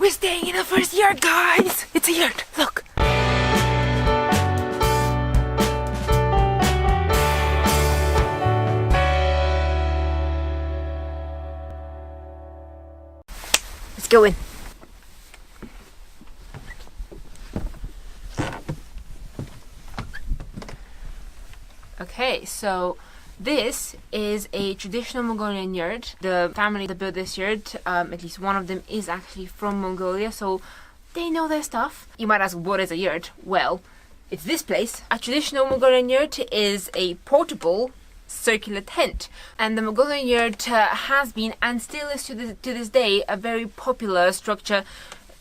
We're staying in the first yurt, guys! It's a yurt, look! Let's go in. Okay, so this is a traditional Mongolian yurt. The family that built this yurt, at least one of them, is actually from Mongolia, so they know their stuff. You might ask, what is a yurt? Well, it's this place. A traditional Mongolian yurt is a portable circular tent, and the Mongolian yurt has been and still is to this day a very popular structure,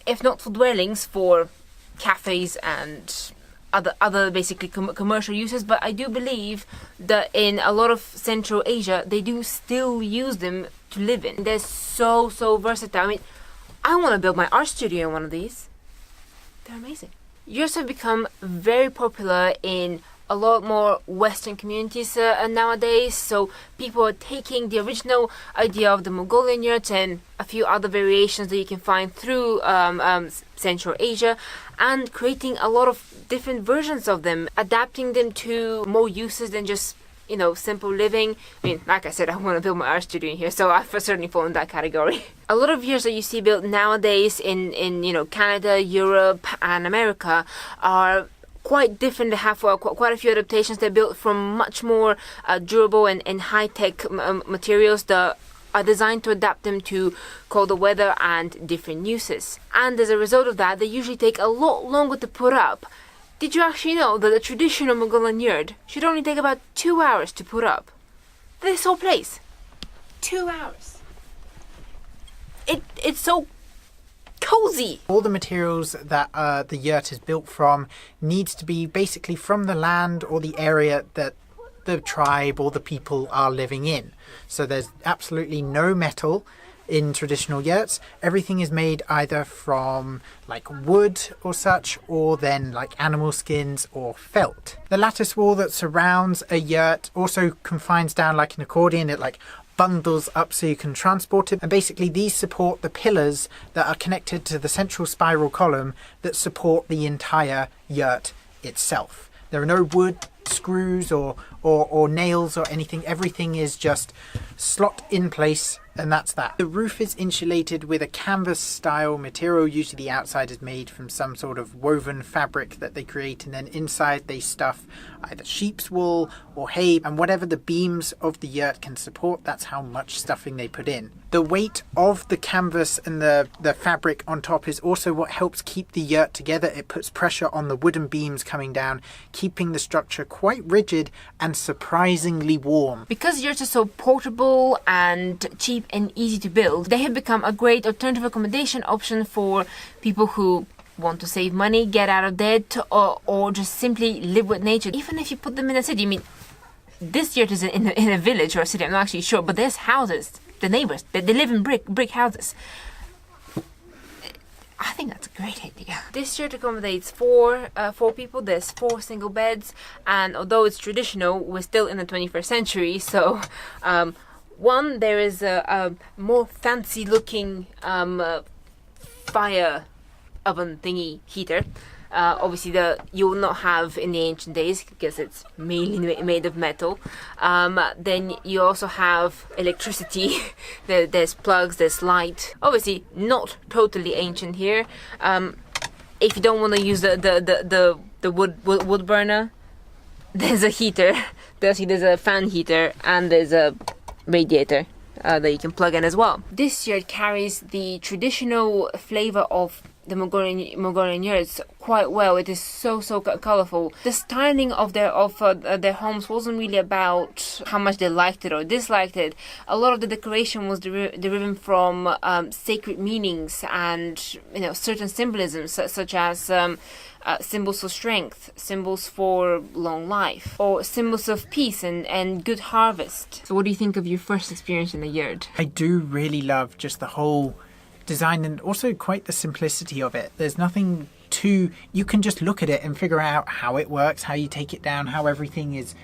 if not for dwellings, for cafes and other basically commercial uses. But I do believe that in a lot of Central Asia they do still use them to live in. They're so versatile. I mean, I want to build my art studio in one of these. They're amazing. Yurts have become very popular in a lot more Western communities nowadays, so people are taking the original idea of the Mongolian yurt and a few other variations that you can find through Central Asia and creating a lot of different versions of them, adapting them to more uses than just, you know, simple living. I mean, like I said, I want to build my art studio in here, so I've certainly fallen in that category. A lot of yurts that you see built nowadays in you know, Canada, Europe and America are quite different. They have quite a few adaptations. They're built from much more durable and high-tech materials that are designed to adapt them to colder weather and different uses. And as a result of that, they usually take a lot longer to put up. Did you actually know that a traditional Mongolian yurt should only take about 2 hours to put up? This whole place. 2 hours. It's so cozy. All the materials that the yurt is built from needs to be basically from the land or the area that the tribe or the people are living in. So there's absolutely no metal in traditional yurts. Everything is made either from like wood or such, or then like animal skins or felt. The lattice wall that surrounds a yurt also confines down like an accordion. It like bundles up so you can transport it, and basically these support the pillars that are connected to the central spiral column that support the entire yurt itself. There are no wood screws or nails or anything. Everything is just slot in place, and that's that. The roof is insulated with a canvas style material. Usually the outside is made from some sort of woven fabric that they create, and then inside they stuff either sheep's wool or hay, and whatever the beams of the yurt can support, that's how much stuffing they put in. The weight of the canvas and the fabric on top is also what helps keep the yurt together. It puts pressure on the wooden beams coming down, keeping the structure quite rigid and surprisingly warm. Because yurts are so portable and cheap and easy to build, they have become a great alternative accommodation option for people who want to save money, get out of debt, or just simply live with nature. Even if you put them in a city, I mean, this yurt is in a village or a city, I'm not actually sure, but there's houses, the neighbors, they live in brick houses. I think that's a great idea. This yurt accommodates four people. There's 4 single beds, and although it's traditional, we're still in the 21st century, so one, there is a more fancy looking fire oven thingy heater. Obviously you will not have in the ancient days because it's mainly made of metal. Then you also have electricity. There's plugs, there's light. Obviously not totally ancient here. If you don't want to use the wood burner, there's a heater. There's a fan heater, and there's a radiator that you can plug in as well. This yurt carries the traditional flavor of the Mongolian yurts quite well. It is so colorful. The styling of their homes wasn't really about how much they liked it or disliked it. A lot of the decoration was derived from sacred meanings and, you know, certain symbolisms such as symbols for strength, symbols for long life, or symbols of peace and good harvest. So what do you think of your first experience in the yurt? I do really love just the whole design and also quite the simplicity of it. There's nothing 2, you can just look at it and figure out how it works, how you take it down, how everything is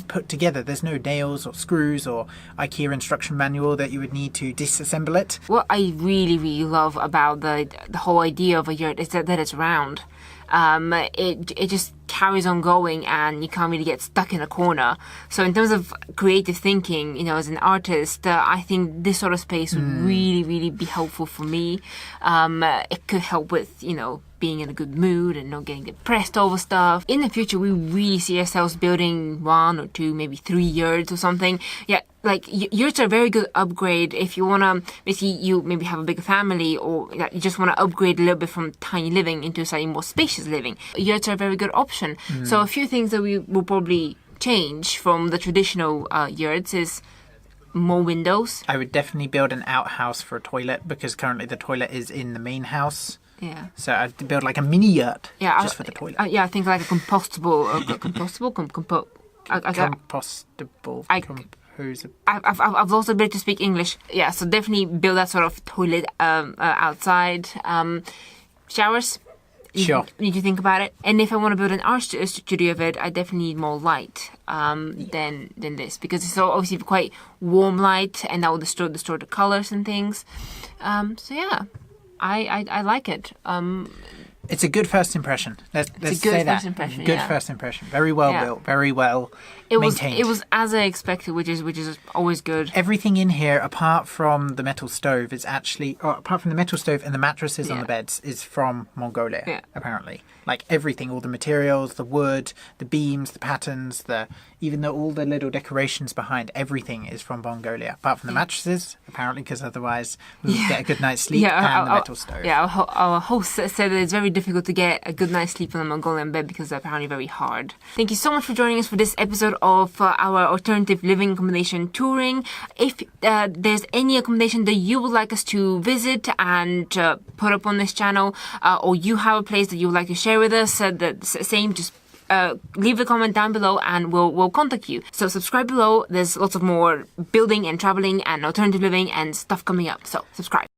put together. There's no nails or screws or IKEA instruction manual that you would need to disassemble it. What I really, really love about the whole idea of a yurt is that it's round. It just carries on going and you can't really get stuck in a corner. So in terms of creative thinking, you know, as an artist, I think this sort of space would really, really be helpful for me. It could help with, you know, being in a good mood and not getting depressed over stuff. In the future, we really see ourselves building 1 or 2, maybe 3 yurts or something. Yeah, like yurts are a very good upgrade if you want to, basically you maybe have a bigger family or you just want to upgrade a little bit from tiny living into slightly more spacious living. Yurts are a very good option. So a few things that we will probably change from the traditional yurts is more windows. I would definitely build an outhouse for a toilet because currently the toilet is in the main house. Yeah. So I'd build like a mini yurt just for the toilet. Yeah, I think like a compostable, I've lost a bit to speak English. Yeah, so definitely build that sort of toilet outside. Showers. Sure. Need to think about it. And if I want to build an art studio of it, I definitely need more light than this because it's obviously quite warm light and that will distort the colors and things. So yeah, I like it. It's a good first impression. Let's say that. Good first impression. Very well built. Very well maintained. It was as I expected, which is always good. Everything in here, apart from the metal stove, is actually apart from the metal stove and the mattresses on the beds, is from Mongolia. Yeah. Apparently, like everything, all the materials, the wood, the beams, the patterns, all the little decorations behind, everything is from Mongolia. Apart from the mattresses, apparently, because otherwise we would get a good night's sleep and the metal stove. Yeah, our host said that it's very difficult to get a good night's sleep on a Mongolian bed because they're apparently very hard. Thank you so much for joining us for this episode of our alternative living accommodation touring. If there's any accommodation that you would like us to visit and put up on this channel, or you have a place that you would like to share with us, just leave a comment down below and we'll contact you. So subscribe below. There's lots of more building and traveling and alternative living and stuff coming up. So subscribe.